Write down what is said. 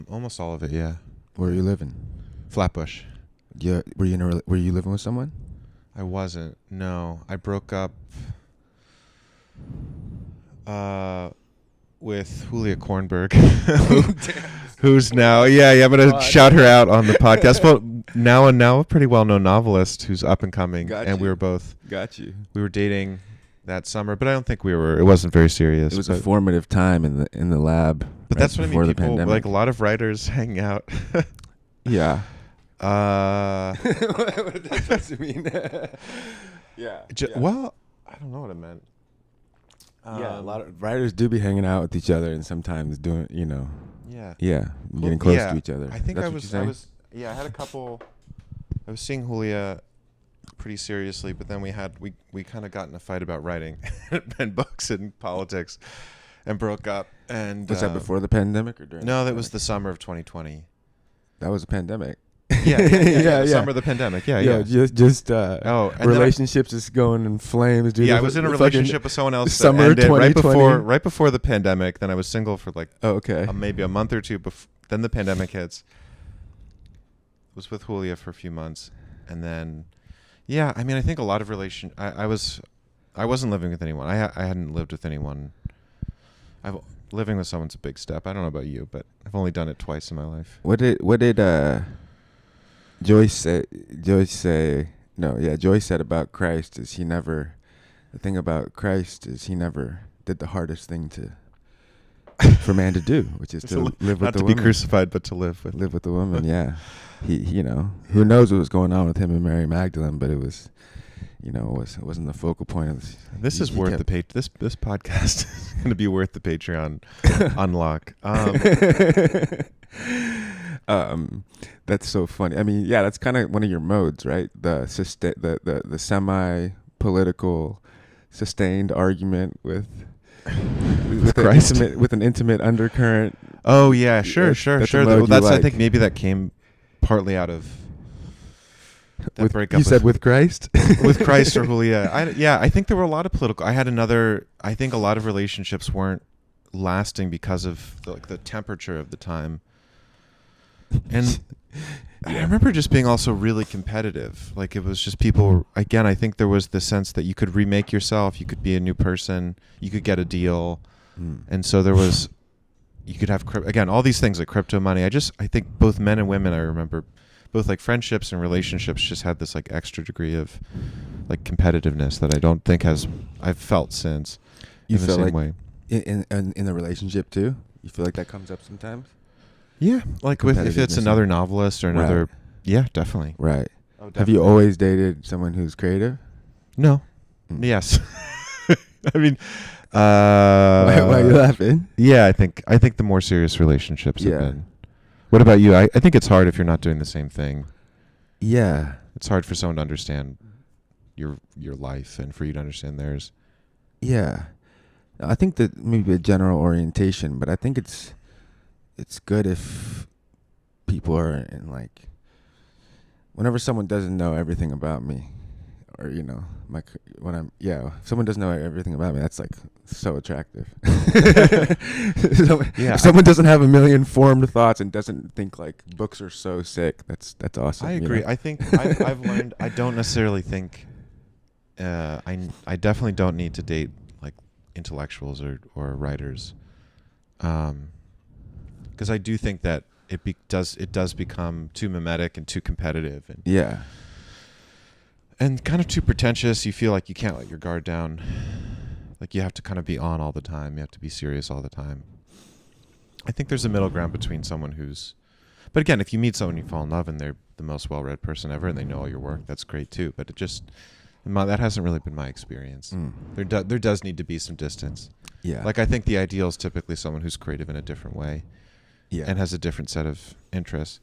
Almost all of it, yeah. Where are you living? Flatbush. Yeah, were you living with someone? I wasn't. No, I broke up with Julia Kornberg, who's now I'm gonna shout her out on the podcast. Well, now a pretty well known novelist who's up and coming, we were both we were dating that summer, but I don't think it wasn't very serious. It was a formative time in the lab. But that's what I mean. People pandemic. like a lot of writers hang out. Yeah. What does it mean? Yeah. Well, I don't know what it meant. Yeah, a lot of writers do be hanging out with each other and sometimes doing, getting close to each other. I think I had a couple. I was seeing Julia pretty seriously, but then we kind of got in a fight about writing and books and politics, and broke up. And was that before the pandemic or during? No, that was the summer of 2020. That was a pandemic. The summer of the pandemic. Relationships is going in flames, dude. Yeah, I was in a relationship with someone else. Summer that ended 2020. right before the pandemic. Then I was single for maybe a month or two. Then the pandemic hits. Was with Julia for a few months, and then, I think a lot of I wasn't living with anyone. I hadn't lived with anyone. Living with someone's a big step. I don't know about you, but I've only done it twice in my life. What did Joyce say? Joyce said about Christ is the thing about Christ is he never did the hardest thing for man to do, which is to live with the woman. Not to be crucified, but to live with the woman. Yeah, he who knows what was going on with him and Mary Magdalene, but it was. It wasn't the focal point of this. This is worth the page. This podcast is going to be worth the Patreon unlock. That's so funny. I mean, that's kind of one of your modes, right? The semi-political, sustained argument with Christ, with an intimate undercurrent. Oh yeah, sure. That's I think maybe that came partly out of. You said with Christ? With Christ or Julia. I think there were a lot of political. I think a lot of relationships weren't lasting because of the temperature of the time. And I remember just being also really competitive. Like it was just people, again, I think there was the sense that you could remake yourself. You could be a new person. You could get a deal. And so you could have, again, all these things like crypto money. I think both men and women, I remember, both like friendships and relationships just had this like extra degree of like competitiveness that I don't think I've felt since. You in the same like way. In the relationship too? You feel like that comes up sometimes? Yeah, like if it's another novelist or another, right. Yeah, definitely. Right. Oh, definitely. Have you always dated someone who's creative? No. Yes. I mean, why are you laughing? Yeah, I think the more serious relationships have been. What about you? I think it's hard if you're not doing the same thing. Yeah. It's hard for someone to understand your life and for you to understand theirs. Yeah. I think that maybe a general orientation, but I think it's good if people are in like, whenever someone doesn't know everything about me, or if someone doesn't know everything about me, that's like so attractive. If someone doesn't have a million formed thoughts and doesn't think like books are so sick, that's awesome. I agree. I think I've learned. I don't necessarily think. I definitely don't need to date like intellectuals or writers, because I do think that it does become too mimetic and too competitive and kind of too pretentious. You feel like you can't let your guard down. Like you have to kind of be on all the time. You have to be serious all the time. I think there's a middle ground between someone but again, if you meet someone you fall in love and they're the most well-read person ever and they know all your work, that's great too. But that hasn't really been my experience. There does need to be some distance. Yeah. Like I think the ideal is typically someone who's creative in a different way. Yeah. And has a different set of interests.